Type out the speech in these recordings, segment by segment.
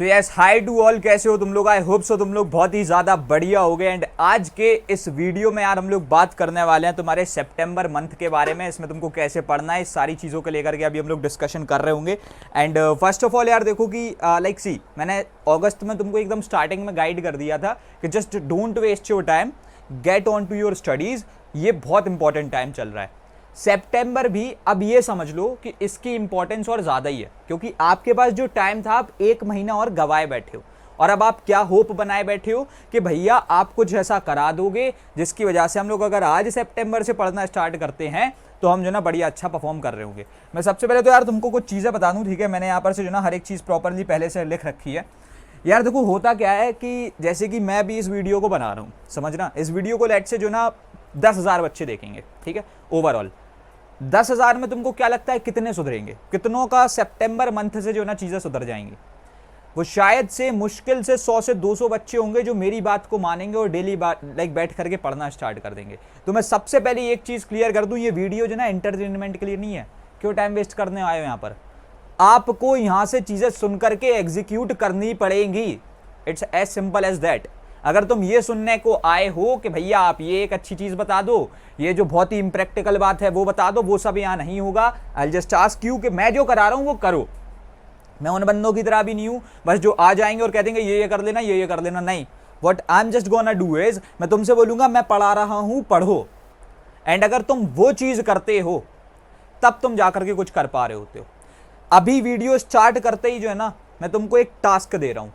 So yes, hi to all, कैसे हो तुम लोग? आई होप सो तुम लोग बहुत ही ज़्यादा बढ़िया हो गए। एंड आज के इस वीडियो में यार हम लोग बात करने वाले हैं तुम्हारे सितंबर मंथ के बारे में। इसमें तुमको कैसे पढ़ना है, इस सारी चीज़ों को लेकर के अभी हम लोग डिस्कशन कर रहे होंगे। एंड फर्स्ट ऑफ ऑल यार देखो कि लाइक सी, मैंने अगस्त में तुमको एकदम स्टार्टिंग में गाइड कर दिया था कि just don't waste your time, get on to your studies. ये बहुत इंपॉर्टेंट टाइम चल रहा है। सितंबर भी अब ये समझ लो कि इसकी इंपॉर्टेंस और ज़्यादा ही है, क्योंकि आपके पास जो टाइम था आप एक महीना और गवाए बैठे हो। और अब आप क्या होप बनाए बैठे हो कि भैया आप कुछ ऐसा करा दोगे जिसकी वजह से हम लोग अगर आज सितंबर से पढ़ना स्टार्ट करते हैं तो हम जो ना बढ़िया अच्छा परफॉर्म कर रहे होंगे। मैं सबसे पहले तो यार तुमको कुछ चीज़ें बता दूं, ठीक है? मैंने यहाँ पर से जो ना हर एक चीज़ प्रॉपरली पहले से लिख रखी है। यार देखो होता क्या है कि जैसे कि मैं भी इस वीडियो को बना रहा हूँ, समझना, इस वीडियो को लेट से जो ना 10,000 बच्चे देखेंगे, ठीक है? ओवरऑल 10,000 में तुमको क्या लगता है कितने सुधरेंगे? कितनों का सितंबर मंथ से जो ना चीज़ें सुधर जाएंगी? वो शायद से मुश्किल से 100 से 200 बच्चे होंगे जो मेरी बात को मानेंगे और डेली लाइक बैठ करके पढ़ना स्टार्ट कर देंगे। तो मैं सबसे पहले एक चीज़ क्लियर कर दूं, ये वीडियो जो ना एंटरटेनमेंट के लिए नहीं है। क्यों टाइम वेस्ट करने आए हो यहाँ पर? आपको यहाँ से चीज़ें सुन करके एग्जीक्यूट करनी पड़ेंगी। It's as simple as that. अगर तुम ये सुनने को आए हो कि भैया आप ये एक अच्छी चीज़ बता दो, ये जो बहुत ही इम्प्रैक्टिकल बात है वो बता दो, वो सब यहाँ नहीं होगा। आई जस्ट आस्क यू कि मैं जो करा रहा हूँ वो करो। मैं उन बंदों की तरह भी नहीं हूँ बस जो आ जाएंगे और कह देंगे ये कर लेना, ये कर लेना। नहीं, what I am just gonna do is, मैं तुमसे बोलूँगा मैं पढ़ा रहा हूँ, पढ़ो। एंड अगर तुम वो चीज़ करते हो तब तुम जाकर के कुछ कर पा रहे होते हो। अभी वीडियो स्टार्ट करते ही जो है ना, मैं तुमको एक टास्क दे रहा हूँ।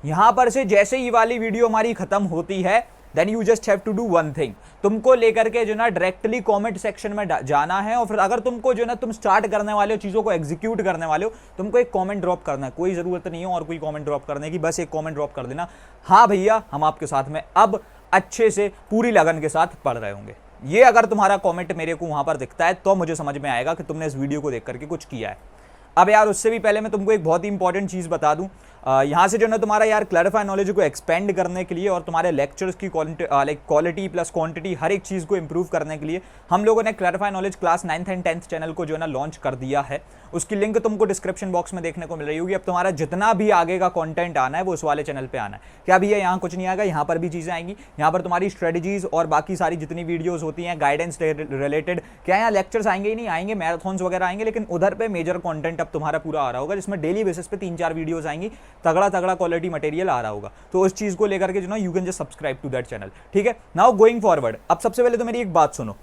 यहां पर से जैसे ही वाली वीडियो हमारी खत्म होती है, then you just have to do one thing. तुमको लेकर के जो ना डायरेक्टली कमेंट सेक्शन में जाना है और फिर अगर तुमको जो ना तुम स्टार्ट करने वाले हो, चीज़ों को एग्जीक्यूट करने वाले हो, तुमको एक कमेंट ड्रॉप करना है। कोई ज़रूरत नहीं है और कोई कमेंट ड्रॉप करने की, बस एक कमेंट ड्रॉप कर देना, हाँ भैया हम आपके साथ में अब अच्छे से पूरी लगन के साथ पढ़ रहे होंगे। ये अगर तुम्हारा कॉमेंट मेरे को वहाँ पर दिखता है तो मुझे समझ में आएगा कि तुमने इस वीडियो को देख करके कुछ किया है। अब यार उससे भी पहले मैं तुमको एक बहुत ही इंपॉर्टेंट चीज़ बता दूं। यहाँ से जो ना तुम्हारा यार क्लैरिफाई नॉलेज को एक्सपेंड करने के लिए और तुम्हारे लेक्चर्स की क्वालिटी प्लस क्वांटिटी हर एक चीज़ को इंप्रूव करने के लिए हम लोगों ने clarify knowledge class 9th and 10th channel को जो ना लॉन्च कर दिया है। उसकी लिंक तुमको डिस्क्रिप्शन बॉक्स में देखने को मिल रही होगी। अब तुम्हारा जितना भी आगे का कंटेंट आना है वो उस वाले चैनल पे आना है। क्या भैया यहाँ कुछ नहीं आएगा? यहाँ पर भी चीज़ें आएंगी। यहाँ पर तुम्हारी स्ट्रेटजीज और बाकी सारी जितनी वीडियोस होती हैं गाइडेंस रिलेटेड, क्या यहाँ लेक्चर्स आएंगे ही नहीं? आएंगे, मैराथन्स वगैरह आएंगे, लेकिन उधर पे मेजर कंटेंट अब तुम्हारा पूरा आ रहा होगा जिसमें डेली बेसिस पे 3-4 वीडियोस आएंगी, तगड़ा तगड़ा क्वालिटी मटेरियल आ रहा होगा। तो उस चीज़ को लेकर के जो ना you can just subscribe to that channel, ठीक है? नाउ गोइंग फॉरवर्ड, अब सबसे पहले तो मेरी एक बात सुनो।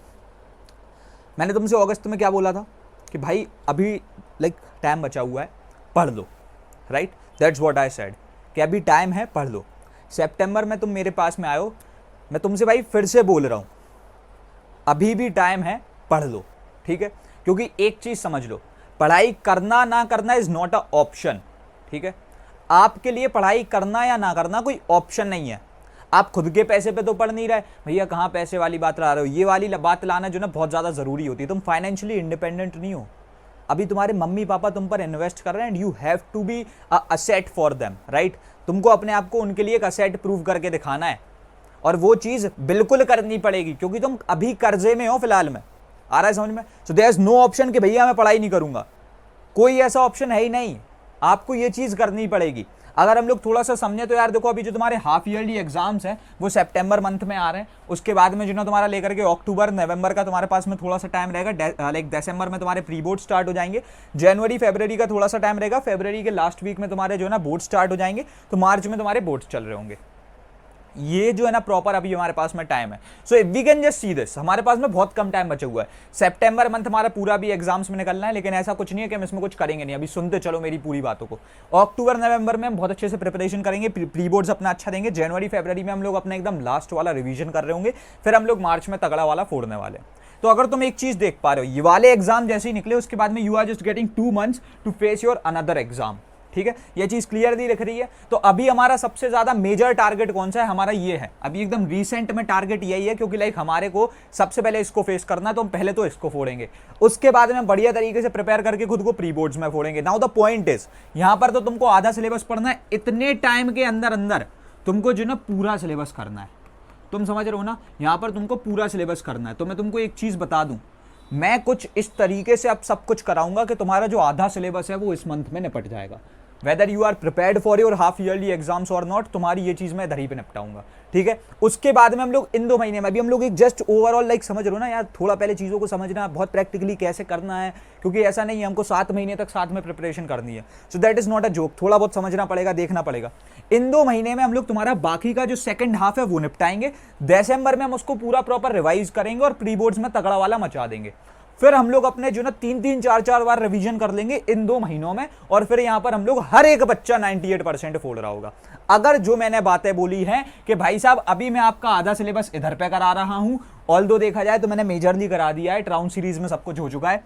मैंने तुमसे अगस्त में क्या बोला था कि भाई अभी लाइक टाइम बचा हुआ है, पढ़ लो, right? That's what I said कि अभी टाइम है, पढ़ लो। सितंबर में तुम मेरे पास में आयो, मैं तुमसे भाई फिर से बोल रहा हूँ, अभी भी टाइम है, पढ़ लो, ठीक है? क्योंकि एक चीज़ समझ लो, पढ़ाई करना ना करना इज़ नॉट अ ऑप्शन, ठीक है? आपके लिए पढ़ाई करना या ना करना कोई ऑप्शन नहीं है। आप खुद के पैसे पे तो पढ़ नहीं रहे भैया, कहाँ पैसे वाली बात ला रहे हो? ये वाली बात लाना जो ना बहुत ज़्यादा ज़रूरी होती है। तुम फाइनेंशियली इंडिपेंडेंट नहीं हो। अभी तुम्हारे मम्मी पापा तुम पर इन्वेस्ट कर रहे हैं and you have to be a asset for them, right? तुमको अपने आप को उनके लिए एक असेट प्रूव करके दिखाना है और वो चीज़ बिल्कुल करनी पड़ेगी क्योंकि तुम अभी कर्जे में हो फिलहाल में। आ रहा है समझ में? So there is no option कि भैया मैं पढ़ाई नहीं करूँगा। कोई ऐसा ऑप्शन है ही नहीं, आपको ये चीज़ करनी पड़ेगी। अगर हम लोग थोड़ा सा समझे तो यार देखो, अभी जो तुम्हारे हाफ ईयरली एग्जाम्स हैं वो सितंबर मंथ में आ रहे हैं। उसके बाद में जो ना तुम्हारा लेकर के अक्टूबर नवंबर का तुम्हारे पास में थोड़ा सा टाइम रहेगा। लाइक दिसंबर में तुम्हारे प्री बोर्ड स्टार्ट हो जाएंगे। जनवरी फरवरी का थोड़ा सा टाइम रहेगा। फरवरी के लास्ट वीक में तुम्हारे जो है ना बोर्ड स्टार्ट हो जाएंगे। तो मार्च में तुम्हारे बोर्ड्स चल रहे होंगे। ये जो है ना प्रॉपर अभी हमारे पास में टाइम है। So if we can just see this, हमारे पास में बहुत कम टाइम बचा हुआ है। सितंबर मंथ हमारा पूरा भी एग्जाम्स में निकलना है, लेकिन ऐसा कुछ नहीं है कि हम इसमें कुछ करेंगे नहीं। अभी सुनते चलो मेरी पूरी बातों को। अक्टूबर नवंबर में हम बहुत अच्छे से प्रिपरेशन करेंगे, प्री बोर्ड्स अपना अच्छा देंगे। जनवरी फरवरी में हम लोग अपना एकदम लास्ट वाला रिवीजन कर रहे होंगे। फिर हम लोग मार्च में तगड़ा वाला फोड़ने वाले हैं। तो अगर तुम एक चीज देख पा रहे हो, ये वाले एग्जाम जैसे ही निकले उसके बाद में you are just getting 2 months to face your another exam, ठीक है? ये चीज क्लियरली लिख रही है। तो अभी हमारा सबसे ज्यादा मेजर टारगेट कौन सा है? हमारा ये है अभी एकदम रीसेंट में टारगेट यही है, क्योंकि लाइक हमारे को सबसे पहले इसको फेस करना है। तो हम पहले तो इसको फोड़ेंगे, उसके बाद में बढ़िया तरीके से प्रिपेयर करके खुद को प्री बोर्ड्स में फोड़ेंगे। नाउ द पॉइंट इज, यहां पर तो तुमको आधा सिलेबस पढ़ना है। इतने टाइम के अंदर अंदर तुमको जो ना पूरा सिलेबस करना है। तुम समझ रहे हो ना? यहां पर तुमको पूरा सिलेबस करना है। तो मैं तुमको एक चीज बता दूं, मैं कुछ इस तरीके से अब सब कुछ कराऊंगा कि तुम्हारा जो आधा सिलेबस है वो इस मंथ में निपट जाएगा। Whether you are prepared for your half yearly exams और नॉट, तुम्हारी ये चीज मैं इधर ही पे निपटाऊंगा, ठीक है। उसके बाद में हम लोग इन 2 महीने में, अभी हम लोग एक जस्ट ओवरऑल लाइक समझ रहे हो ना यार, थोड़ा पहले चीज़ों को समझना, बहुत प्रैक्टिकली कैसे करना है, क्योंकि ऐसा नहीं है हमको 7 महीने तक साथ में प्रिपरेशन करनी है। So that is not a joke, थोड़ा बहुत समझना पड़ेगा, देखना पड़ेगा। इन 2 महीने में हम लोग तुम्हारा बाकी का जो सेकंड हाफ है वो निपटाएंगे। दिसंबर में हम उसको पूरा प्रॉपर रिवाइज करेंगे और प्री बोर्ड्स में तगड़ा वाला मचा देंगे। फिर हम लोग अपने जो ना 3-3, 4-4 बार रिवीजन कर लेंगे इन 2 महीनों में, और फिर यहां पर हम लोग हर एक बच्चा 98% फोड़ रहा होगा। अगर जो मैंने बातें बोली हैं कि भाई साहब अभी मैं आपका आधा सिलेबस इधर पे करा रहा हूं, ऑल्दो देखा जाए तो मैंने मेजरली करा दिया है, राउंड सीरीज में सब कुछ हो चुका है,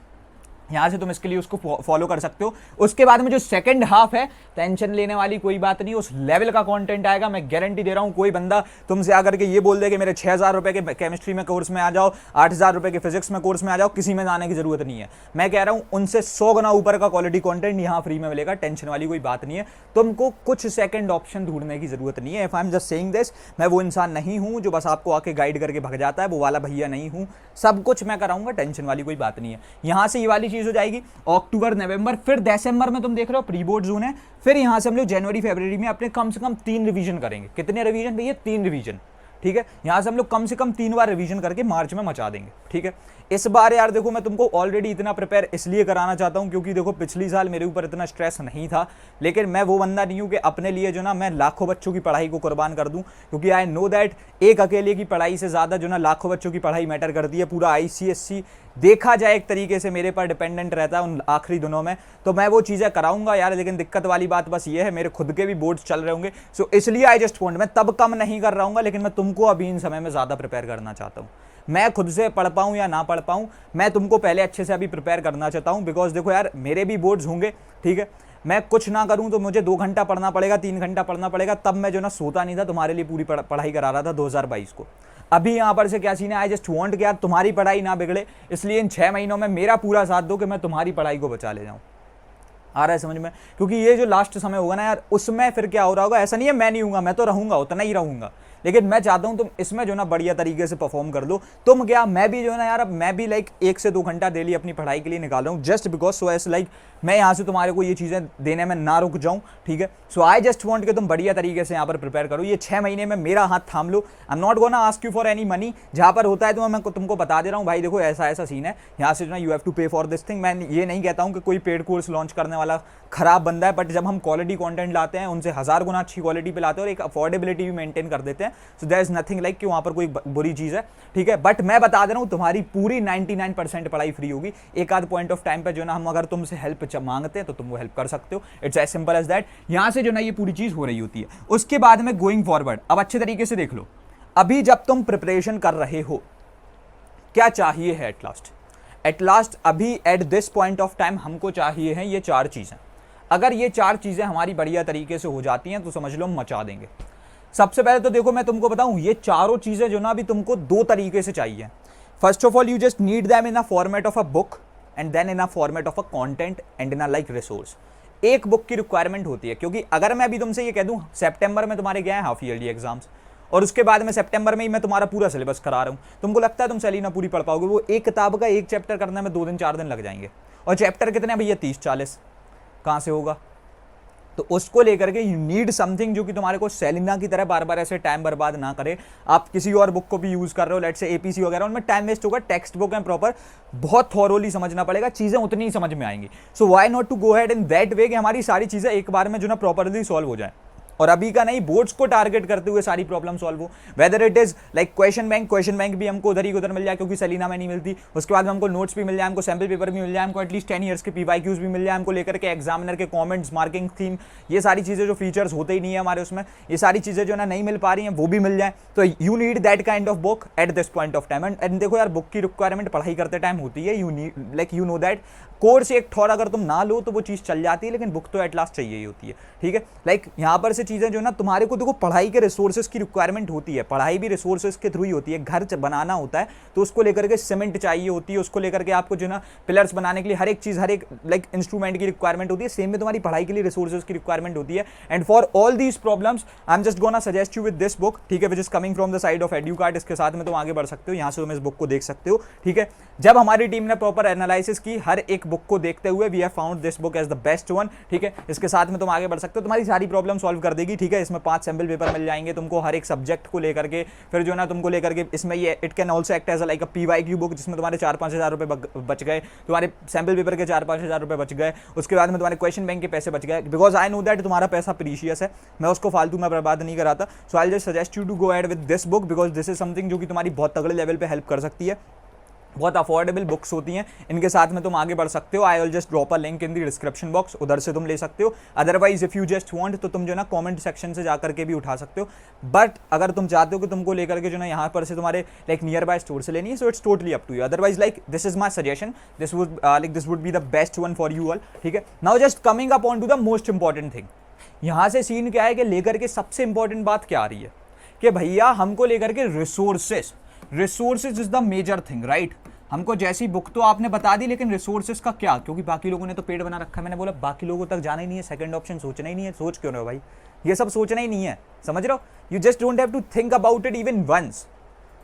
यहां से तुम इसके लिए उसको फॉलो कर सकते हो। उसके बाद में जो सेकंड हाफ है, टेंशन लेने वाली कोई बात नहीं, उस लेवल का कंटेंट आएगा, मैं गारंटी दे रहा हूं। कोई बंदा तुमसे आकर के ये बोल दे कि मेरे 6,000 रुपए के केमिस्ट्री में कोर्स में आ जाओ, 8,000 रुपए के फिजिक्स में कोर्स में आ जाओ, किसी में जाने की जरूरत नहीं है। मैं कह रहा हूं उनसे 100 गुना ऊपर का क्वालिटी कंटेंट यहां फ्री में मिलेगा, टेंशन वाली कोई बात नहीं है। तुमको कुछ सेकंड ऑप्शन ढूंढने की जरूरत नहीं है। If I am just saying this, मैं वो इंसान नहीं हूं जो बस आपको आके गाइड करके भग जाता है, वो वाला भैया नहीं हूं, सब कुछ मैं कराऊंगा, टेंशन वाली कोई बात नहीं है। यहां से ये वाली चीज हो जाएगी अक्टूबर, नवंबर, फिर दिसंबर में तुम देख रहे हो प्री बोर्ड जोन है। फिर यहां से हम लोग जनवरी, फरवरी में अपने कम से कम 3 रिवीजन करेंगे। कितने रिवीजन भैया? 3 रिवीजन, ठीक है। यहां से हम लोग कम से कम 3 बार रिवीजन करके मार्च में मचा देंगे, ठीक है। इस बार यार देखो, मैं तुमको ऑलरेडी इतना प्रिपेयर इसलिए कराना चाहता हूं क्योंकि देखो पिछली साल मेरे ऊपर इतना स्ट्रेस नहीं था, लेकिन मैं वो बंदा नहीं हूं कि अपने लिए जो ना मैं लाखों बच्चों की पढ़ाई को कुर्बान कर दूं, क्योंकि आई नो दैट एक अकेले की पढ़ाई से ज्यादा जो ना लाखों बच्चों की पढ़ाई मैटर करती है। पूरा ICSC देखा जाए एक तरीके से मेरे पर डिपेंडेंट रहता है उन आखिरी दिनों में, तो मैं वो चीज़ें कराऊंगा यार। लेकिन दिक्कत वाली बात बस ये है, मेरे खुद के भी बोर्ड्स चल रहे होंगे, सो इसलिए आई जस्ट वांट, मैं तब कम नहीं कर रहा हूँ, लेकिन मैं तुमको अभी इन समय में ज़्यादा प्रिपेयर करना चाहता हूँ। मैं खुद से पढ़ पाऊँ या ना पढ़ पाऊँ, मैं तुमको पहले अच्छे से अभी प्रिपेयर करना चाहता हूँ। बिकॉज देखो यार, मेरे भी बोर्ड्स होंगे, ठीक है। मैं कुछ ना करूं तो मुझे 2 घंटा पढ़ना पड़ेगा, 3 घंटा पढ़ना पड़ेगा, तब मैं जो ना सोता नहीं था, तुम्हारे लिए पूरी पढ़ाई करा रहा था 2022 को। अभी यहां पर से क्या सीन है, आई जस्ट वांट कि यार तुम्हारी पढ़ाई ना बिगड़े, इसलिए इन 6 महीनों में मेरा पूरा साथ दो कि मैं तुम्हारी पढ़ाई को बचा ले जाऊं। आ रहा है समझ में? क्योंकि ये जो लास्ट समय होगा ना यार, उसमें फिर क्या हो रहा होगा, ऐसा नहीं है मैं नहीं हूंगा, मैं तो रहूंगा, उतना ही रहूंगा, लेकिन मैं चाहता हूं तुम इसमें जो ना बढ़िया तरीके से परफॉर्म कर दो। तुम क्या, मैं भी जो है ना यार, अब मैं भी लाइक 1 से 2 घंटा डेली अपनी पढ़ाई के लिए निकाल रहा हूँ, just because so S like मैं यहाँ से तुम्हारे को ये चीज़ें देने में ना रुक जाऊँ, ठीक है। सो आई जस्ट वांट कि तुम बढ़िया तरीके से यहाँ पर प्रिपेयर करो। ये 6 महीने में मेरा हाथ थाम लो। I am not gonna ask you for any money, जहाँ पर होता है तो मैं तुमको बता दे रहा हूँ भाई देखो ऐसा ऐसा सीन है, यहाँ से जो ना यू हैव टू पे फॉर दिस थिंग। मैं ये नहीं कहता हूँ कि कोई पेड कोर्स लॉन्च करने वाला खराब बंदा है, बट जब हम क्वालिटी कंटेंट लाते हैं, उनसे 1000 गुना अच्छी क्वालिटी पे लाते हैं और एक अफोर्डेबिलिटी भी मेंटेन कर देते हैं, so there is nothing like कि वहाँ पर कोई बुरी चीज़ है, ठीक है। बट मैं बता दे रहा हूँ तुम्हारी पूरी 99% पढ़ाई फ्री होगी। एक आध पॉइंट ऑफ टाइम पे जो ना हम अगर तुमसे हेल्प मांगते हैं तो तुम वो हेल्प कर सकते हो। It's as simple as that. यहाँ से जो ना ये पूरी चीज़ हो रही होती है। उसके बाद में गोइंग फॉरवर्ड, अब अच्छे तरीके से देख लो, अभी जब तुम प्रिपरेशन कर रहे हो क्या चाहिए है एट लास्ट अभी at this point of time हमको चाहिए है ये 4 चीज़ें। अगर ये 4 चीज़ें हमारी बढ़िया तरीके से हो जाती हैं तो समझ लो हम मचा देंगे। सबसे पहले तो देखो मैं तुमको बताऊं, ये चारों चीज़ें जो ना अभी तुमको 2 तरीके से चाहिए। First of all you just need them in a format of a book and then in a format of a content and in a like resource. एक बुक की रिक्वायरमेंट होती है, क्योंकि अगर मैं अभी तुमसे ये कह दूं सितंबर में तुम्हारे गए हैं हाफ ईयरली एग्जाम्स और उसके बाद में सितंबर में ही मैं तुम्हारा पूरा सिलेबस करा रहा हूं, तुमको लगता है तुम सेलिना पूरी पढ़ पाओगे? वो एक किताब का एक चैप्टर करने में 2 दिन 4 दिन लग जाएंगे, और चैप्टर कितने भैया 30-40, कहाँ से होगा? तो उसको लेकर के यू नीड समथिंग जो कि तुम्हारे को सेलिना की तरह बार बार ऐसे टाइम बर्बाद ना करे। आप किसी और बुक को भी यूज कर रहे हो, लेट्स से एपीसी वगैरह, उनमें टाइम वेस्ट होगा। टेक्स्ट बुक है प्रॉपर, बहुत थॉरोली समझना पड़ेगा, चीजें उतनी ही समझ में आएंगी। So why not to go head in that way कि हमारी सारी चीजें एक बार में जो ना प्रॉपरली सॉल्व हो जाए, और अभी का नहीं, बोर्ड्स को टारगेट करते हुए सारी प्रॉब्लम सॉल्व हो। Whether it is like question bank भी हमको उधर ही उधर मिल जाए क्योंकि सेलिना में नहीं मिलती। उसके बाद हमको नोट्स भी मिल जाए, हमको सैम्पल पेपर भी मिल जाए, हमको एटलीस्ट 10 ईयर्स के पीवाईक्यूज भी मिल जाए, हमको लेकर के एग्जामिनर के कमेंट्स, मार्किंग स्कीम, ये सारी चीजें जो फीचर्स होते ही नहीं है हमारे उसमें, ये सारी चीजें जो ना नहीं मिल पा रही हैं वो भी मिल जाए। तो you need that kind of book at this point of time. And देखो यार, बुक की रिक्वायरमेंट पढ़ाई करते टाइम होती है। You need like you know that course एक थोड़ा अगर तुम ना लो तो वो चीज़ चल जाती है, लेकिन बुक तो एट लास्ट चाहिए ही होती है, ठीक है। लाइक यहाँ पर से चीज़ें जो ना तुम्हारे को देखो, पढ़ाई के रिसोर्सेज की रिक्वायरमेंट होती है, पढ़ाई भी रिसोर्सेज के थ्रू ही होती है। घर बनाना होता है तो उसको लेकर के सीमेंट चाहिए होती है, उसको लेकर के आपको जो ना पिलर्स बनाने के लिए हर एक चीज़, हर एक लाइक इंस्ट्रूमेंट की रिक्वायरमेंट होती है। सेम में तुम्हारी पढ़ाई के लिए रिसोर्सेज की रिक्वायरमेंट होती है। And for all these problems I am just gonna suggest you with this book, ठीक है, which is coming from the side of Educart. इसके साथ में तुम आगे बढ़ सकते हो, यहाँ से तुम इस बुक को देख सकते हो, ठीक है। जब हमारी टीम ने प्रॉपर एनालिसिस की हर एक बुक को देखते हुए we have found this book as the best one, ठीक है। इसके साथ में तुम आगे बढ़ सकते हो, तुम्हारी सारी प्रॉब्लम सॉल्व कर देगी, ठीक है। इसमें 5 सैम्पल पेपर मिल जाएंगे तुमको हर एक सब्जेक्ट को लेकर के, फिर जो ना तुमको लेकर के इसमें ये it can also act as like a PYQ book, जिसमें तुम्हारे 4-5 हज़ार रुपये बच गए, तुम्हारे सैम्पल पेपर के 4-5 हज़ार रुपये बच गए, उसके बाद में तुम्हारे क्वेश्चन बैंक के पैसे बच गए, बिकॉज आई नो दैट तुम्हारा पैसा प्रीशियस है, मैं उसको फालतू में बर्बाद नहीं कराता। So I just suggest you to go ahead with this book, because this is something जो कि तुम्हारी बहुत तगड़े लेवल पे हेल्प कर सकती है। बहुत अफोर्डेबल बुक्स होती हैं, इनके साथ में तुम आगे बढ़ सकते हो। I will just drop a link in the description box, उधर से तुम ले सकते हो। Otherwise if you just want तो तुम जो ना कमेंट सेक्शन से जाकर के भी उठा सकते हो, बट अगर तुम चाहते हो कि तुमको लेकर के जो ना यहाँ पर से तुम्हारे लाइक नियर बाय स्टोर से लेनी है, so it's totally up to you. Otherwise like this is my suggestion, this would be the best one for you all, ठीक है। Now just coming up on to the most important thing, यहाँ से scene क्या है कि लेकर के सबसे इंपॉर्टेंट बात क्या आ रही है कि भैया हमको लेकर के resources is the major thing, right. हमको जैसी बुक तो आपने बता दी, लेकिन रिसोर्सेज का क्या, क्योंकि बाकी लोगों ने तो पेड़ बना रखा है। मैंने बोला बाकी लोगों तक जाना ही नहीं है, सेकंड ऑप्शन सोचना ही नहीं है। सोच क्यों रहे हो भाई, ये सब सोचना ही नहीं है, समझ रहे हो। You just don't have to think about it even once,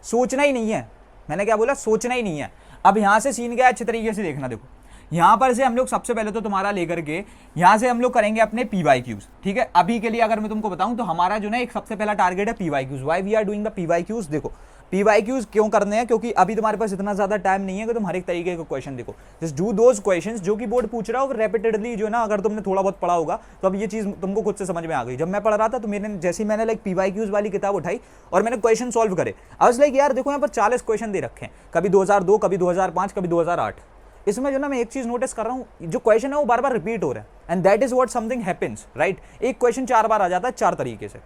सोचना ही नहीं है। मैंने क्या बोला, सोचना ही नहीं है। अब यहाँ से सीन क्या है, अच्छे तरीके से देखना। देखो यहाँ पर से हम लोग सबसे पहले तो तुम्हारा लेकर के यहाँ से हम लोग करेंगे अपने PYQs, ठीक है। अभी के लिए अगर मैं तुमको बताऊं तो हमारा जो ना एक सबसे पहला टारगेट है PYQs। Why we are doing the PYQs, देखो PYQs क्यों करने हैं, क्योंकि अभी तुम्हारे पास इतना ज्यादा टाइम नहीं है कि तुम हर एक तरीके के क्वेश्चन देखो। जस्ट डू दोज क्वेश्चंस जो कि बोर्ड पूछ रहा हो रेपिटेडली, जो ना अगर तुमने थोड़ा बहुत पढ़ा होगा तो अब ये चीज तुमको खुद से समझ में आ गई। जब मैं पढ़ रहा था तो जैसे मैंने लाइक PYQs वाली किताब उठाई और मैंने क्वेश्चन सॉल्व करे, आई वाज लाइक यार देखो यहाँ पर 40 क्वेश्चन दे रखे हैं, कभी 2002, कभी 2005, कभी 2008। इसमें जो ना मैं एक चीज नोटिस कर रहा हूँ, जो क्वेश्चन है वो बार बार रिपीट हो रहा है, and that is what something happens, right. एक क्वेश्चन 4 बार आ जाता है 4 तरीके से,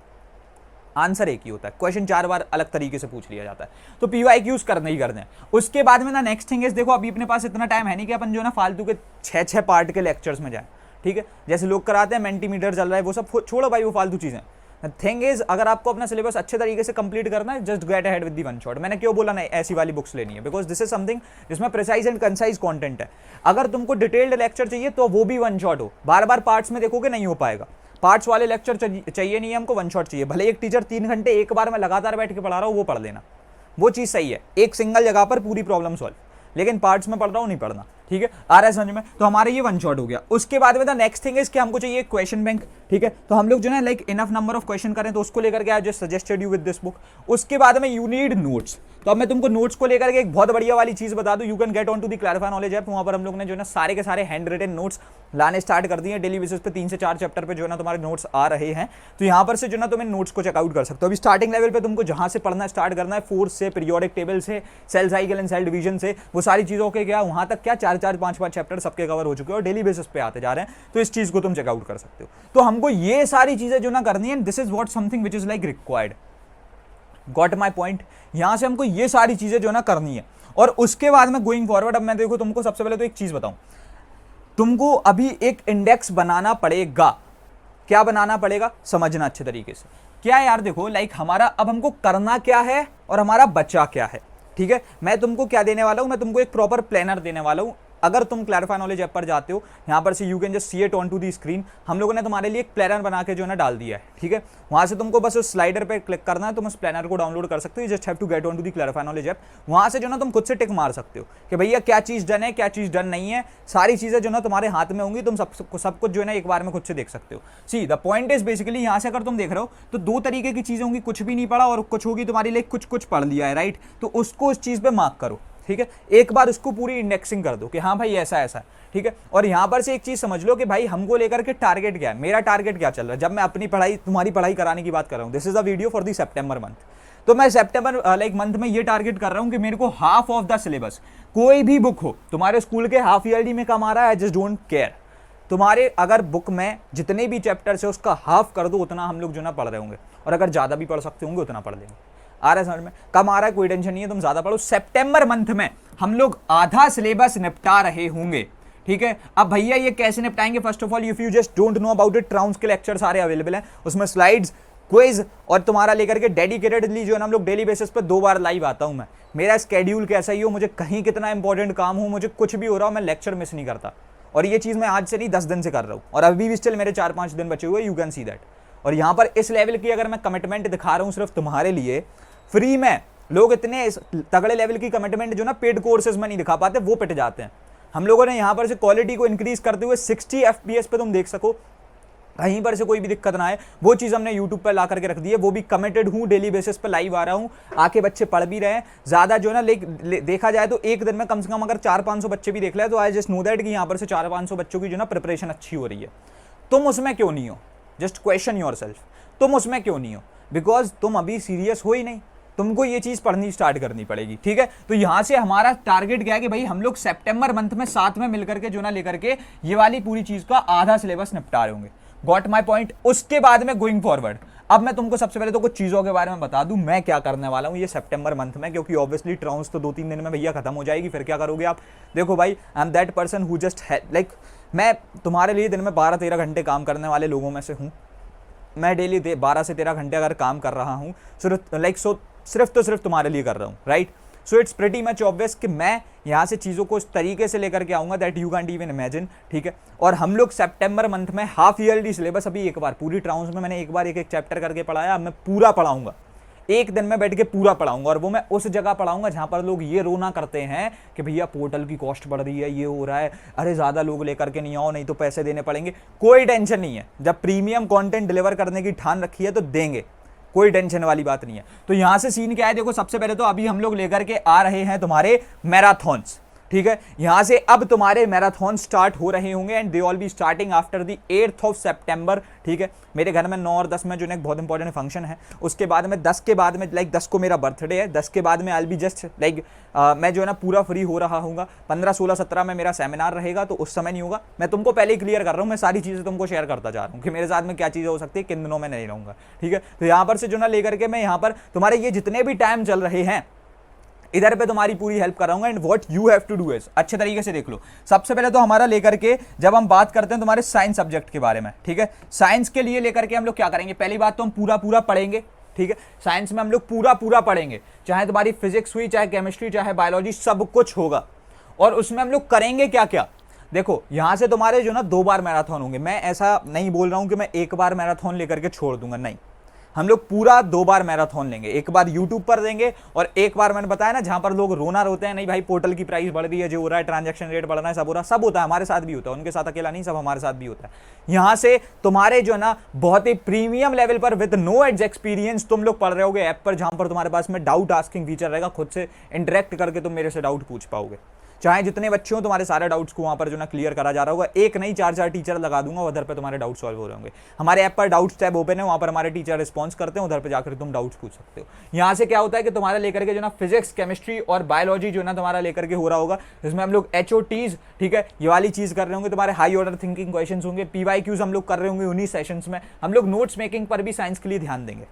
आंसर एक ही होता है, क्वेश्चन 4 बार अलग तरीके से पूछ लिया जाता है। तो PYQs करने ही करने हैं। उसके बाद में ना नेक्स्ट थिंग इज, देखो अभी अपने पास इतना टाइम है नहीं कि अपन जो ना फालतू के 6 पार्ट के लेक्चर्स में जाए, ठीक है। जैसे लोग कराते हैं मेंटीमीटर चल रहा है, वो सब छोड़ो भाई, वो फालतू चीजें। थिंग इज, अगर आपको अपना सिलेबस अच्छे तरीके से कंप्लीट करना है, just get ahead with the one shot. मैंने क्यों बोला नहीं ऐसी वाली बुक्स लेनी है, बिकॉज दिस इज समथिंग जिसमें प्रिसाइज एंड कंसाइज कंटेंट है। अगर तुमको डिटेल्ड लेक्चर चाहिए तो वो भी वन शॉट हो, बार बार पार्ट्स में देखोगे नहीं हो पाएगा। पार्ट्स वाले लेक्चर चाहिए नहीं, हमको वन शॉट चाहिए। भले एक टीचर 3 घंटे एक बार में लगातार बैठ के पढ़ा रहा हो, वो पढ़ लेना, वो चीज़ सही है, एक सिंगल जगह पर पूरी प्रॉब्लम सॉल्व। लेकिन पार्ट्स में पढ़ रहा हूँ नहीं पढ़ना, ठीक है। आ रहा है समझ में। तो हमारे ये वन शॉट हो गया। उसके बाद में द नेक्स्ट थिंग इज कि हमको चाहिए क्वेश्चन बैंक, ठीक है। तो हम लोग जो है like enough number of question करें, तो उसको लेकर के I just suggested you with this book. उसके बाद में यू नीड नोट्स। तो अब मैं तुमको नोट्स को लेकर के एक बहुत बढ़िया वाली चीज बता दूं, you can get on to the Clarify Knowledge app. वहां पर हम लोग ने जो ना सारे के सारे हैंड रिटन नोट्स लाने स्टार्ट कर दिए हैं। डेली बेसिस पे 3 से 4 चैप्टर पे जो ना तुम्हारे नोट्स आ रहे हैं। तो यहाँ पर से जो ना तुम्हें नोट्स को चेकआउट कर सकते हो। अभी स्टार्टिंग लेवल पे तुमको जहां से पढ़ना स्टार्ट करना है, फोर्स से, पीरियोडिक टेबल से, cell cycle and cell division से, वो सारी चीजों के क्या वहां तक क्या 4-4, 5-5 चैप्टर सबके कवर हो चुके हैं और डेली बेसिस पे आते जा रहे हैं। तो इस चीज को तुम चेकआउट कर सकते हो। तो हमको ये सारी चीजें जो ना करनी है, this is what something which is like required. Got my point. यहां से हमको ये सारी चीजें जो ना करनी है। और उसके बाद में गोइंग फॉरवर्ड, अब मैं देखो तुमको सबसे पहले तो एक चीज बताऊं, तुमको अभी एक इंडेक्स बनाना पड़ेगा। क्या बनाना पड़ेगा, समझना अच्छे तरीके से। क्या यार देखो लाइक हमारा अब हमको करना क्या है और हमारा बचा क्या है, ठीक है। मैं तुमको क्या देने वाला हूं, मैं तुमको एक प्रॉपर प्लानर देने वाला हूं। अगर तुम क्लैरिफाई नॉलेज ऐप पर जाते हो, यहाँ पर से you can just see it on to the screen. हम लोगों ने तुम्हारे लिए एक प्लानर बना के जो है ना डाल दिया है, ठीक है। वहाँ से तुमको बस उस स्लाइडर पे क्लिक करना है, तुम उस प्लानर को डाउनलोड कर सकते हो। Just have to get on to the Clarify Knowledge app. वहाँ से जो ना तुम खुद से टिक मार सकते हो कि भैया क्या चीज़ डन है, क्या चीज़ डन नहीं है। सारी चीज़ें जो ना तुम्हारे हाथ में होंगी, तुम सब कुछ जो है ना एक बार में खुद से देख सकते हो। See the point is basically, यहाँ से अगर तुम देख रहे हो तो 2 तरीके की चीज़ें होंगी, कुछ भी नहीं पढ़ा और कुछ होगी तुम्हारी लिए कुछ पढ़ लिया है, राइट। तो उसको उस चीज़ पे मार्क करो, ठीक है। एक बार उसको पूरी इंडेक्सिंग कर दो कि हाँ भाई ऐसा ऐसा है, ठीक है। और यहां पर से एक चीज समझ लो कि भाई हमको लेकर के टारगेट क्या है, मेरा टारगेट क्या चल रहा है। जब मैं अपनी पढ़ाई, तुम्हारी पढ़ाई कराने की बात कर रहा हूं, this is a video for the September month. तो मैं सितंबर लाइक मंथ में ये टारगेट कर रहा हूं कि मेरे को हाफ ऑफ द सिलेबस, कोई भी बुक हो तुम्हारे स्कूल के हाफ ईयरली में कम आ रहा है, आई जस्ट डोंट केयर। तुम्हारे अगर बुक में जितने भी चैप्टर्स है उसका हाफ कर दो, उतना हम लोग जो ना पढ़ रहे होंगे। और अगर ज्यादा भी पढ़ सकते होंगे उतना पढ़ लेंगे। आ रहा है समझ में। कम आ रहा है कोई टेंशन नहीं है, तुम ज्यादा पढ़ो। सितंबर मंथ में हम लोग आधा सिलेबस निपटा रहे होंगे, ठीक है। अब भैया ये कैसे निपटाएंगे, first of all if you just don't know about it, ट्राउंस के लेक्चर सारे अवेलेबल हैं, उसमें स्लाइड्स, क्विज और तुम्हारा लेकर के डेडिकेटेडली जो है ना हम लोग डेली बेसिस पे 2 बार लाइव आता हूं मैं। मेरा स्केड्यूल कैसा ही हो, मुझे कहीं कितना इंपॉर्टेंट काम हो, मुझे कुछ भी हो रहा हो, मैं लेक्चर मिस नहीं करता। और ये चीज मैं आज से नहीं 10 दिन से कर रहा हूं, और अभी भी स्टिल मेरे 4-5 दिन बचे हुए, यू कैन सी दैट। और यहां पर इस लेवल की अगर मैं कमिटमेंट दिखा रहा हूं सिर्फ तुम्हारे लिए फ्री में, लोग इतने तगड़े लेवल की कमिटमेंट जो ना पेड कोर्सेज में नहीं दिखा पाते, वो पिट जाते हैं। हम लोगों ने यहाँ पर से क्वालिटी को इंक्रीज करते हुए 60 FPS पे तुम देख सको, कहीं पर से कोई भी दिक्कत ना आए, वो चीज़ हमने यूट्यूब पर ला करके रख दी है। वो भी कमिटेड हूँ, डेली बेसिस पे लाइव आ रहा हूँ, आके बच्चे पढ़ भी रहे हैं। ज़्यादा जो है ना देखा जाए तो एक दिन में कम से कम अगर 400-500 बच्चे भी देख ले तो आई जस्ट नो दैट कि यहाँ पर से 400-500 बच्चों की जो ना प्रिपरेशन अच्छी हो रही है। तुम उसमें क्यों नहीं हो? जस्ट क्वेश्चन योर सेल्फ, तुम उसमें क्यों नहीं हो? बिकॉज तुम अभी सीरियस हो ही नहीं, तुमको ये चीज़ पढ़नी स्टार्ट करनी पड़ेगी, ठीक है। तो यहाँ से हमारा टारगेट क्या है कि भाई हम लोग सितंबर मंथ में साथ में मिलकर के जो ना लेकर के ये वाली पूरी चीज़ का आधा सिलेबस निपटा रहे होंगे। Got my point. उसके बाद में गोइंग फॉरवर्ड, अब मैं तुमको सबसे पहले तो कुछ चीज़ों के बारे में बता दूं मैं क्या करने वाला हूं ये सितंबर मंथ में, क्योंकि ऑब्वियसली ट्राउंस तो 2-3 दिन में भैया खत्म हो जाएगी। फिर क्या करोगे आप? देखो भाई, I am that person who just like, मैं तुम्हारे लिए दिन में 12-13 घंटे काम करने वाले लोगों में से हूँ। मैं डेली 12 से 13 घंटे अगर काम कर रहा हूँ सिर्फ तुम्हारे लिए कर रहा हूँ, right. So it's pretty much obvious कि मैं यहाँ से चीज़ों को इस तरीके से लेकर के आऊँगा that you can't even imagine, ठीक है। और हम लोग सितंबर मंथ में हाफ ईयरली सिलेबस अभी एक बार पूरी ट्राउंस में मैंने एक बार एक चैप्टर करके पढ़ाया, अब मैं पूरा पढ़ाऊंगा, एक दिन में बैठ के पूरा पढ़ाऊंगा। और वो मैं उस जगह पढ़ाऊंगा जहाँ पर लोग ये रोना करते हैं कि भैया पोर्टल की कॉस्ट बढ़ रही है, ये हो रहा है, अरे ज़्यादा लोग लेकर के नहीं आओ नहीं तो पैसे देने पड़ेंगे। कोई टेंशन नहीं है, जब प्रीमियम कंटेंट डिलीवर करने की ठान रखी है तो देंगे, कोई टेंशन वाली बात नहीं है। तो यहां से सीन क्या है, देखो सबसे पहले तो अभी हम लोग लेकर के आ रहे हैं तुम्हारे मैराथन्स, ठीक है। यहां से अब तुम्हारे मैराथन स्टार्ट हो रहे होंगे and they all be starting after the 8th of September, ठीक है। मेरे घर में 9 और 10 में जो है बहुत इंपॉर्टेंट फंक्शन है। उसके बाद में 10 के बाद में लाइक 10 को मेरा बर्थडे है, 10 के बाद में आई बी जस्ट लाइक मैं जो है ना पूरा फ्री हो रहा हूँगा। 15, 16, 17 में मेरा सेमिनार रहेगा, तो उस समय नहीं होगा। मैं तुमको पहले ही क्लियर कर रहा हूँ, मैं सारी चीज़ें तुमको शेयर करता जा रहा हूँ कि मेरे साथ में क्या चीज़ें हो सकती है, किन दिनों में नहीं रहूँगा, ठीक है। तो यहाँ पर से जो ना लेकर के मैं यहाँ पर तुम्हारे ये जितने भी टाइम चल रहे हैं इधर पे तुम्हारी पूरी हेल्प कराऊंगा। And what you have to do is, अच्छे तरीके से देख लो। सबसे पहले तो हमारा लेकर के जब हम बात करते हैं तुम्हारे साइंस सब्जेक्ट के बारे में, ठीक है, साइंस के लिए लेकर के हम लोग क्या करेंगे, पहली बात तो हम पूरा पढ़ेंगे, ठीक है। साइंस में हम लोग पूरा पढ़ेंगे, चाहे तुम्हारी फिजिक्स हुई, चाहे केमिस्ट्री, चाहे बायोलॉजी, सब कुछ होगा। और उसमें हम लोग करेंगे क्या क्या, देखो यहां से तुम्हारे जो ना 2 बार मैराथन होंगे। मैं ऐसा नहीं बोल रहा हूं कि मैं एक बार मैराथन लेकर के छोड़ दूंगा, नहीं, हम लोग पूरा 2 बार मैराथन लेंगे। एक बार यूट्यूब पर देंगे और एक बार मैंने बताया ना जहां पर लोग रोना रोते हैं, नहीं भाई पोर्टल की प्राइस बढ़ रही है, जो हो रहा है, ट्रांजैक्शन रेट बढ़ रहा है, सब हो रहा है, सब होता है, हमारे साथ भी होता है, उनके साथ अकेला नहीं, सब हमारे साथ भी होता है। यहां से तुम्हारे जो ना बहुत ही प्रीमियम लेवल पर विद नो एड्स एक्सपीरियंस तुम लोग पढ़ रहे होगे ऐप पर, जहां पर तुम्हारे पास में डाउट आस्किंग फीचर रहेगा, खुद से इंटरेक्ट करके तुम मेरे से डाउट पूछ पाओगे। चाहे जितने बच्चे हो, तुम्हारे सारे डाउट्स को वहां पर जो ना क्लियर करा जा रहा होगा। एक नहीं 4 टीचर लगा दूंगा, उधर पे तुम्हारे डाउट सॉल्व हो रहे होंगे। हमारे ऐप पर डाउट्स टैब ओपन है, वहां पर हमारे टीचर रिस्पॉन्स करते हैं, उधर पे जाकर तुम डाउट्स पूछ सकते हो। यहां से क्या होता है कि तुम्हारा लेकर के जो ना फिजिक्स, केमिस्ट्री और बायोलॉजी जो ना तुम्हारा लेकर के हो रहा होगा, जिसमें हम लोग HOTs, ठीक है, ये वाली चीज कर रहे होंगे। तुम्हारे हाई ऑर्डर थिंकिंग क्वेश्चन होंगे, PYQs हम लोग कर रहे होंगे उन्हीं सेशंस में। हम लोग नोट्स मेकिंग पर भी साइंस के लिए ध्यान देंगे।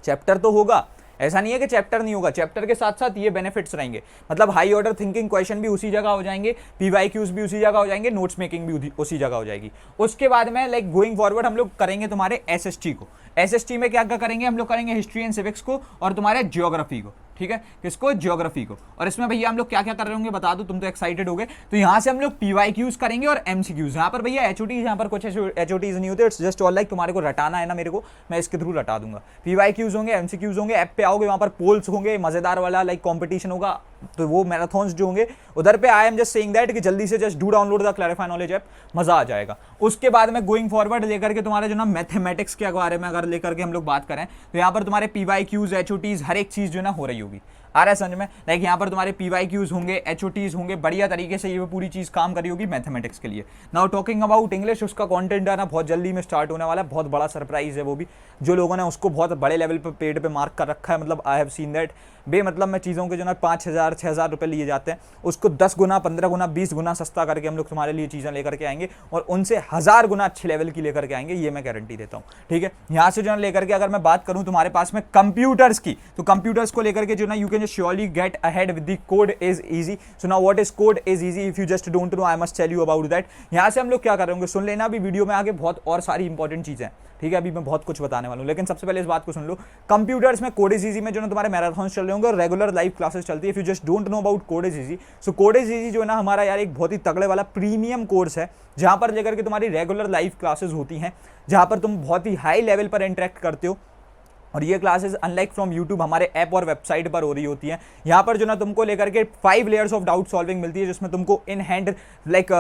चैप्टर तो होगा, ऐसा नहीं है कि चैप्टर नहीं होगा, चैप्टर के साथ साथ ये बेनिफिट्स रहेंगे। मतलब हाई ऑर्डर थिंकिंग क्वेश्चन भी उसी जगह हो जाएंगे, PYQs भी उसी जगह हो जाएंगे, नोट्स मेकिंग भी उसी जगह हो जाएगी। उसके बाद में लाइक गोइंग फॉरवर्ड हम लोग करेंगे तुम्हारे SST को। SST में क्या क्या करेंगे, हम लोग करेंगे हिस्ट्री एंड सिविक्स को और तुम्हारे ज्योग्राफी को, ठीक है, किसको, ज्योग्राफी को। और इसमें भैया हम लोग क्या क्या कर रहे होंगे बता दो, तुम तो एक्साइटेड हो गए। तो यहाँ से हम लोग PYQs करेंगे और MCQs। यहाँ पर भैया HOTs, यहाँ पर कुछ HOTs नहीं होते, इट्स जस्ट ऑल लाइक तुम्हारे को रटाना है ना मेरे को, मैं इसके थ्रू रटा दूंगा। PYQs होंगे, MCQs होंगे, ऐप पे आओगे, वहाँ पर पोल्स होंगे, मजेदार वाला लाइक कॉम्पिटिशन होगा। तो वो मैराथन्स जो होंगे उधर पे आई एम जस्ट सेइंग दैट कि जल्दी से just do download the Clarify Knowledge app, मजा आ जाएगा। उसके बाद में गोइंग फॉरवर्ड लेकर के तुम्हारे जो ना मैथमेटिक्स के बारे में अगर लेकर के हम लोग बात करें, तो यहाँ पर तुम्हारे PYQs, HOTs, हर एक चीज जो ना हो रही होगी। आ रहा है समझ में, लाइक यहाँ पर तुम्हारे PYQs होंगे, HOTs होंगे, बढ़िया तरीके से ये पूरी चीज काम करी होगी मैथमेटिक्स के लिए। नाउ टॉकिंग अबाउट इंग्लिश, उसका कंटेंट है ना बहुत जल्दी में स्टार्ट होने वाला है, बहुत बड़ा सरप्राइज है वो भी। जो लोगों ने उसको बहुत बड़े लेवल पे पेड पे मार्क कर रखा है, मतलब आई हैव सीन दैट, बेमतलब में चीज़ों के जो ना 5,000 6,000 रुपये लिए जाते हैं, उसको 10 गुना 15 गुना 20 गुना सस्ता करके हम लोग तुम्हारे लिए चीज़ें लेकर के आएंगे और उनसे 1000 गुना अच्छे लेवल की लेकर के आएंगे, ये मैं गारंटी देता हूँ, ठीक है। यहाँ से जो ना लेकर के अगर मैं बात करूँ तुम्हारे पास में कंप्यूटर्स की, तो कंप्यूटर्स को लेकर के जो ना you can surely get ahead with the code is easy. So now what is code is easy, if you just don't know I must tell you about that. यहाँ से हम लोग क्या कर रहे होंगे, सुन लेना अभी वीडियो में आगे बहुत और सारी इंपॉर्टेंट चीज़ें, ठीक है। अभी मैं बहुत कुछ बताने वाला हूँ, लेकिन सबसे पहले इस बात को सुन लो। कंप्यूटर्स में कोड इज इजी में जो ना तुम्हारे मैराथन चल रहे होंगे और रेगुलर लाइव क्लासेस चलती है। If you just don't know about code is easy, so code is easy जो है ना हमारा यार एक बहुत ही तगड़े वाला प्रीमियम कोर्स है, जहां पर लेकर के तुम्हारी रेगुलर लाइव क्लासेस होती हैं, जहां पर तुम बहुत ही हाई लेवल पर इंटरेक्ट करते हो और ये क्लासेस अनलाइक फ्रॉम यूट्यूब हमारे ऐप और वेबसाइट पर हो रही होती हैं। यहाँ पर जो ना तुमको लेकर के 5 लेयर्स ऑफ डाउट सॉल्विंग मिलती है, जिसमें तुमको इन हैंड लाइक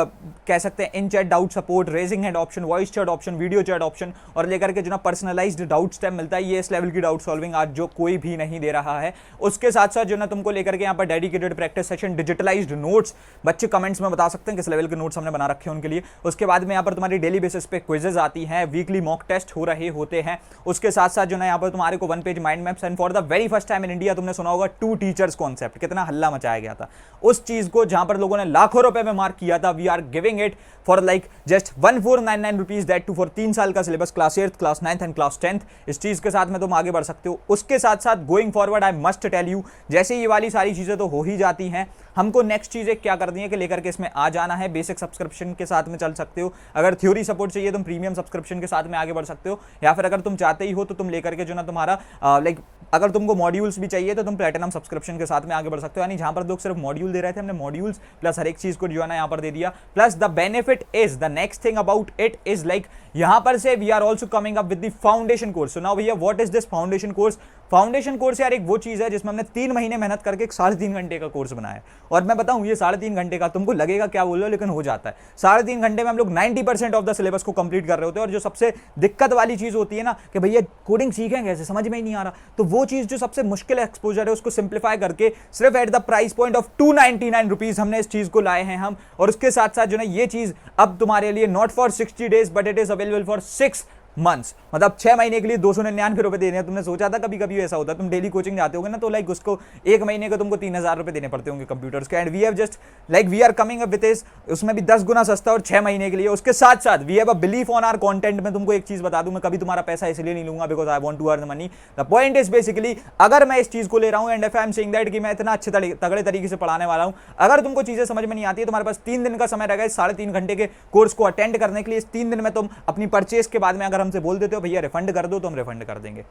कह सकते हैं इन chat doubt support, raising hand option, voice chat option, video chat option और लेकर के जो ना पर्सनलाइज्ड डाउट स्टेप मिलता है। ये इस लेवल की डाउट सॉल्विंग आज जो कोई भी नहीं दे रहा है। उसके साथ साथ जो ना तुमको लेकर के यहाँ पर dedicated practice session, digitalised notes, बच्चे कमेंट्स में बता सकते हैं किस लेवल के नोट्स हमने बना रखे हैं उनके लिए। उसके बाद में यहाँ पर तुम्हारी डेली बेसिस पे क्विजेज आती हैं, वीकली मॉक टेस्ट हो रहे होते हैं। उसके साथ साथ जो ना यहाँ पर तुम्हारे को 1 page mind maps and for the very first time in India तुमने सुना होगा 2 टीचर्स कॉन्सेप्ट, कितना हल्ला मचाया गया था उस चीज को, जहां पर लोगों ने लाखों रुपए में मार्क किया था। We are giving it for like just 1499 rupees, that too for 3 साल का syllabus, class 8th, class 9th and class 10th। इस चीज के साथ में तुम आगे बढ़ सकते हो। उसके साथ साथ going forward I must tell you, जैसे ये वाली सारी चीजें तो हो ही जाती हैं, हमको नेक्स्ट चीजें क्या करनी है कि लेकर के इसमें आ जाना है। बेसिक सब्सक्रिप्शन के साथ में चल सकते हो, अगर थ्योरी सपोर्ट चाहिए तुम प्रीमियम सब्सक्रिप्शन के साथ में आगे बढ़ सकते हो, या फिर अगर तुम चाहते ही हो तो तुम लेकर के जो ना तुम्हारा लाइक अगर तुमको मॉड्यूल्स भी चाहिए तो तुम प्लैटिनम सब्सक्रिप्शन के साथ में आगे बढ़ सकते हो। यानी जहां पर लोग सिर्फ मॉड्यूल दे रहे थे, हमने मॉड्यूल्स प्लस हर एक चीज को जो है ना यहाँ पर दे दिया। Plus the benefit is, the next thing about it is like यहां पर से we are also coming up with the foundation course. So now भैया what is this foundation course? Foundation course यार एक वो चीज है जिसमें हमने 3 महीने मेहनत करके एक 3.5 घंटे का कोर्स बनाया है। और मैं बताऊं ये 3.5 घंटे का तुमको लगेगा क्या बोल रहे हो, लेकिन हो जाता है। 3.5 घंटे में हम लोग 90% ऑफ द सिलेबस को कंप्लीट कर रहे होते हैं। और जो सबसे दिक्कत वाली चीज होती है ना कि भैया कोडिंग सीखेंगे कैसे, समझ में ही नहीं आ रहा, तो वो चीज जो सबसे मुश्किल एक्सपोजर है उसको सिंप्लीफाई करके सिर्फ at the price point of 299 rupees हमने इस चीज को लाए हैं हम। और उसके साथ साथ जो ना ये चीज अब तुम्हारे लिए not for 60 days but it is available for 6 months, मतलब 6 महीने के लिए 299 रुपए देने हैं। तुमने सोचा था कभी कभी ऐसा होता है, तुम डेली कोचिंग जाते होगे ना तो लाइक उसको 1 महीने को तुमको 3000 रुपए देने पड़ते होंगे कंप्यूटर्स के। And we have just like we are coming up with this, उसमें भी 10 गुना सस्ता और 6 महीने के लिए। उसके साथ साथ we have a belief on our content. मैं तुमको एक चीज बता दूं, मैं कभी तुम्हारा पैसा इसलिए नहीं लूंगा because I want to earn money. The point is basically अगर मैं इस चीज को ले रहा हूं and if I am saying that कि मैं इतना अच्छे तगड़े तरीके से पढ़ाने वाला हूं, अगर तुमको चीजें समझ में नहीं आती है, तुम्हारे पास 3 दिन का समय रहेगा इस 3.5 घंटे के कोर्स को अटेंड करने के लिए। इस 3 दिन में तुम अपनी परचेस के बाद में अगर हमसे बोल देते हो भैया रिफंड कर दो तो हम रिफंड कर देंगे,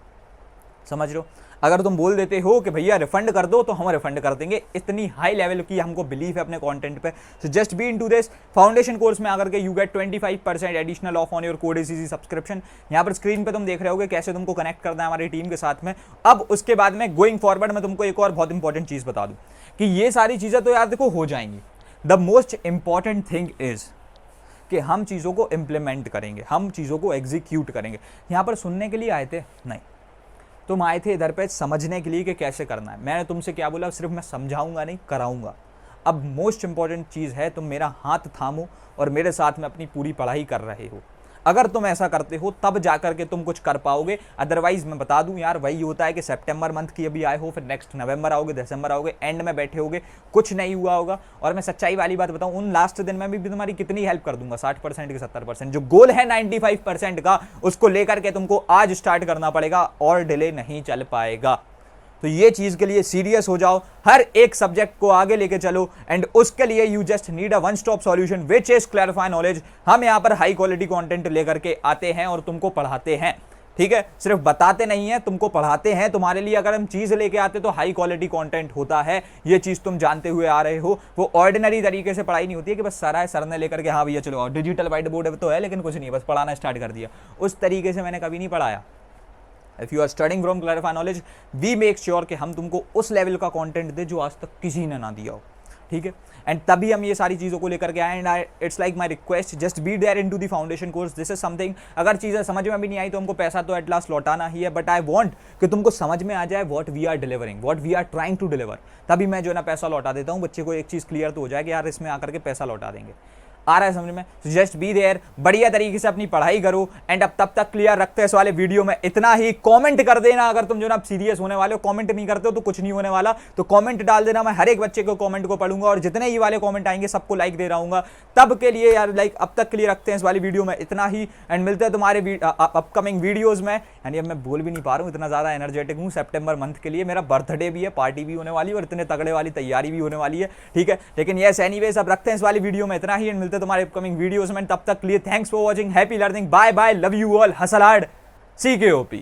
समझ लो। अगर तुम बोल देते हो कि भैया रिफंड कर दो तो हम रिफंड कर देंगे। इतनी हाई लेवल की हमको बिलीफ है अपने कंटेंट पे। So just be into this foundation course में आकर के you get 25% additional of on your code ACC subscription. यहाँ पर स्क्रीन पे तुम देख रहे होगे कैसे तुमको कनेक्ट करना है हमारी टीम के साथ में। अब उसके बाद में गोइंग फॉरवर्ड में तुमको एक और बहुत इंपॉर्टेंट चीज बता दूं कि ये सारी चीजें तो यार देखो हो जाएंगी। The most important thing is कि हम चीज़ों को इम्प्लीमेंट करेंगे, हम चीज़ों को एग्जीक्यूट करेंगे। यहाँ पर सुनने के लिए आए थे नहीं, तुम आए थे इधर पे समझने के लिए कि कैसे करना है। मैंने तुमसे क्या बोला, सिर्फ मैं समझाऊंगा नहीं कराऊंगा। अब मोस्ट इंपॉर्टेंट चीज़ है तुम मेरा हाथ थामो और मेरे साथ में अपनी पूरी पढ़ाई कर रहे हो। अगर तुम ऐसा करते हो तब जाकर के तुम कुछ कर पाओगे। अदरवाइज मैं बता दूं यार वही होता है कि सितंबर मंथ की अभी आए हो, फिर नेक्स्ट नवंबर आओगे, दिसंबर आओगे, एंड में बैठे होगे, कुछ नहीं हुआ होगा। और मैं सच्चाई वाली बात बताऊं, उन लास्ट दिन में भी तुम्हारी कितनी हेल्प कर दूंगा, 60% की 70%। जो गोल है 95% का, उसको लेकर के तुमको आज स्टार्ट करना पड़ेगा और डिले नहीं चल पाएगा। तो ये चीज के लिए सीरियस हो जाओ, हर एक सब्जेक्ट को आगे लेके चलो। एंड उसके लिए you just need a one stop solution which is clarify knowledge. हम यहाँ पर हाई क्वालिटी कंटेंट लेकर के आते हैं और तुमको पढ़ाते हैं, ठीक है। सिर्फ बताते नहीं है, तुमको पढ़ाते हैं। तुम्हारे लिए अगर हम चीज लेके आते तो हाई क्वालिटी कंटेंट होता है, ये चीज तुम जानते हुए आ रहे हो। वो ऑर्डिनरी तरीके से पढ़ाई नहीं होती है कि बस सर है, सर ने लेकर के हाँ भैया चलो डिजिटल व्हाइट बोर्ड तो है लेकिन कुछ नहीं, बस पढ़ाना स्टार्ट कर दिया। उस तरीके से मैंने कभी नहीं पढ़ाया। If you are studying from clarify knowledge, we make sure कि हम तुमको उस लेवल का कंटेंट दे जो आज तक किसी ने ना दिया हो, ठीक है। एंड तभी हम ये सारी चीज़ों को लेकर के आए। And it's like my request, just be there into the foundation course. This is something, अगर चीज़ें समझ में भी नहीं आई तो हमको पैसा तो एट लास्ट लौटाना ही है, बट आई वॉन्ट कि तुमको समझ में आ जाए what we are delivering, what we are trying to deliver. तभी मैं जो है ना पैसा लौटा देता हूँ। बच्चे को एक चीज़ क्लियर तो हो जाए कि यार इसमें आकर के पैसा लौटा देंगे। आ रहा है समझ में? जस्ट बी देयर, बढ़िया तरीके से अपनी पढ़ाई करो। एंड अब तब तक क्लियर रखते हैं इस वाले वीडियो में इतना ही। कमेंट कर देना अगर तुम जो ना सीरियस होने वाले हो। कमेंट नहीं करते हो तो कुछ नहीं होने वाला, तो कमेंट डाल देना। मैं हर एक बच्चे को कमेंट को पढ़ूंगा और जितने ही वाले कमेंट आएंगे सबको लाइक दे रहूंगा। तब के लिए यार लाइक अब तक के लिए रखते हैं इस वाली वीडियो में इतना ही। एंड मिलते हैं तुम्हारे अपकमिंग वीडियोज में। यानी अब मैं बोल भी नहीं पा रहा हूँ, इतना ज्यादा एनर्जेटिक हूँ। सितंबर मंथ के लिए मेरा बर्थडे भी है, पार्टी भी होने वाली है और इतने तगड़े वाली तैयारी भी होने वाली है, ठीक है। लेकिन यस एनीवेज अब रखते हैं इस वाली वीडियो में इतना ही। एंड मिलते हैं तुम्हारे अपकमिंग वीडियोस में। तब तक के लिए thanks for watching, happy learning, bye bye, love you all, hustle hard, CKOP।